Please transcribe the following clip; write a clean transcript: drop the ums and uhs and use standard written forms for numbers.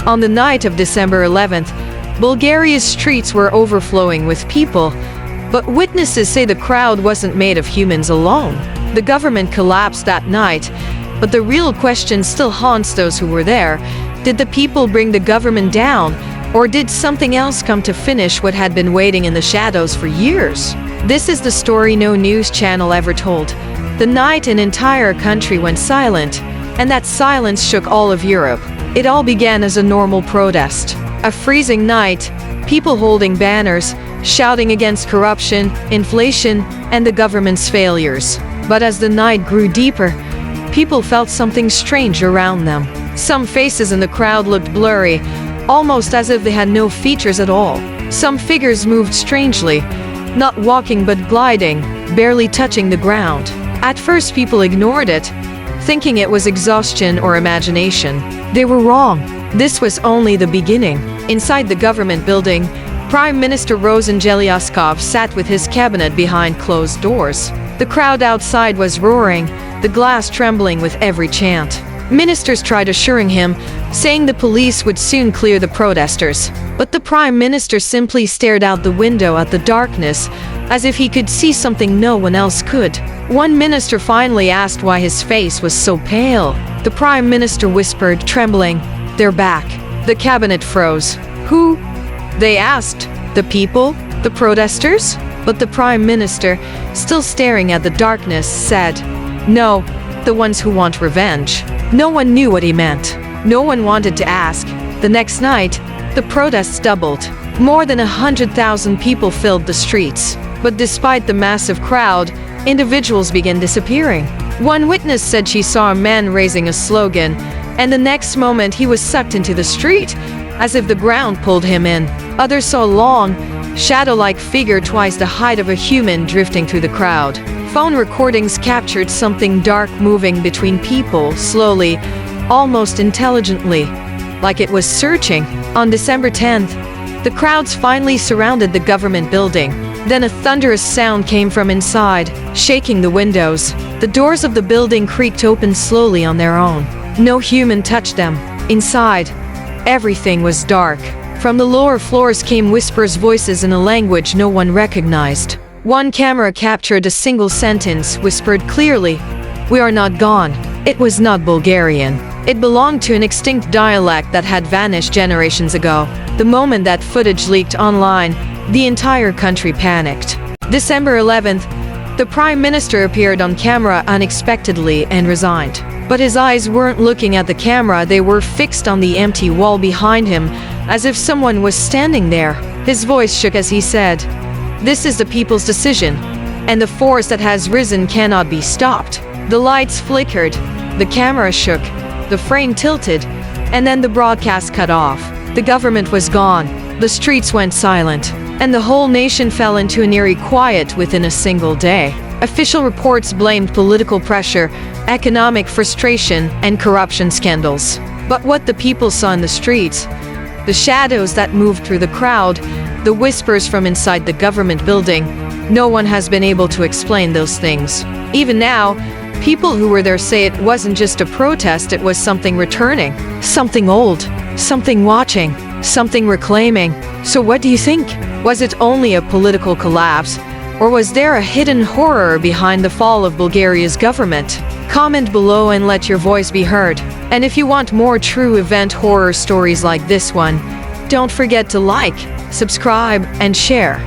On the night of December 11th, Bulgaria's streets were overflowing with people, but witnesses say the crowd wasn't made of humans alone. The government collapsed that night, but the real question still haunts those who were there. Did the people bring the government down, or did something else come to finish what had been waiting in the shadows for years? This is the story no news channel ever told. The night an entire country went silent, and that silence shook all of Europe. It all began as a normal protest. A freezing night, people holding banners, shouting against corruption, inflation, and the government's failures. But as the night grew deeper, people felt something strange around them. Some faces in the crowd looked blurry, almost as if they had no features at all. Some figures moved strangely, not walking but gliding, barely touching the ground. At first people ignored it, thinking it was exhaustion or imagination. They were wrong. This was only the beginning. Inside the government building, Prime Minister Rosignation sat with his cabinet behind closed doors. The crowd outside was roaring, the glass trembling with every chant. Ministers tried assuring him, saying the police would soon clear the protesters. But the Prime Minister simply stared out the window at the darkness, as if he could see something no one else could. One minister finally asked why his face was so pale. The Prime Minister whispered, trembling, "They're back." The cabinet froze. Who? They asked. The people? The protesters? But the Prime Minister, still staring at the darkness, said, "No, the ones who want revenge." No one knew what he meant. No one wanted to ask. The next night, the protests doubled. More than 100,000 people filled the streets. But despite the massive crowd, individuals began disappearing. One witness said she saw a man raising a slogan, and the next moment he was sucked into the street, as if the ground pulled him in. Others saw a long, shadow-like figure twice the height of a human drifting through the crowd. Phone recordings captured something dark moving between people, slowly, almost intelligently, like it was searching. On December 10th, the crowds finally surrounded the government building. Then a thunderous sound came from inside, shaking the windows. The doors of the building creaked open slowly on their own. No human touched them. Inside, everything was dark. From the lower floors came whispers, voices in a language no one recognized. One camera captured a single sentence, whispered clearly, "We are not gone." It was not Bulgarian. It belonged to an extinct dialect that had vanished generations ago. The moment that footage leaked online, the entire country panicked. December 11th, the Prime Minister appeared on camera unexpectedly and resigned. But his eyes weren't looking at the camera, they were fixed on the empty wall behind him, as if someone was standing there. His voice shook as he said, "This is the people's decision, and the force that has risen cannot be stopped." The lights flickered, the camera shook, the frame tilted, and then the broadcast cut off. The government was gone, the streets went silent, and the whole nation fell into an eerie quiet within a single day. Official reports blamed political pressure, economic frustration, and corruption scandals. But what the people saw in the streets, the shadows that moved through the crowd, the whispers from inside the government building, no one has been able to explain those things. Even now, people who were there say it wasn't just a protest, it was something returning, something old, something watching, something reclaiming. So what do you think? Was it only a political collapse? Or was there a hidden horror behind the fall of Bulgaria's government? Comment below and let your voice be heard. And if you want more true event horror stories like this one, don't forget to like, subscribe, and share.